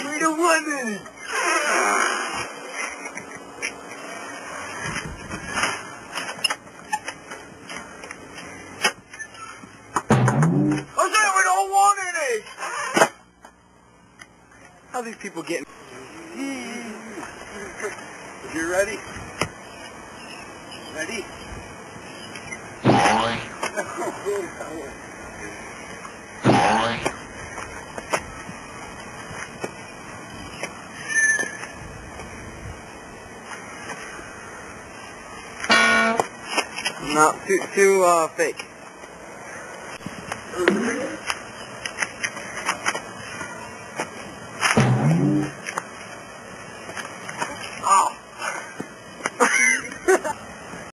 Wait a 1 minute. I said we don't want any. How these people getting? You ready? Ready? No, too fake.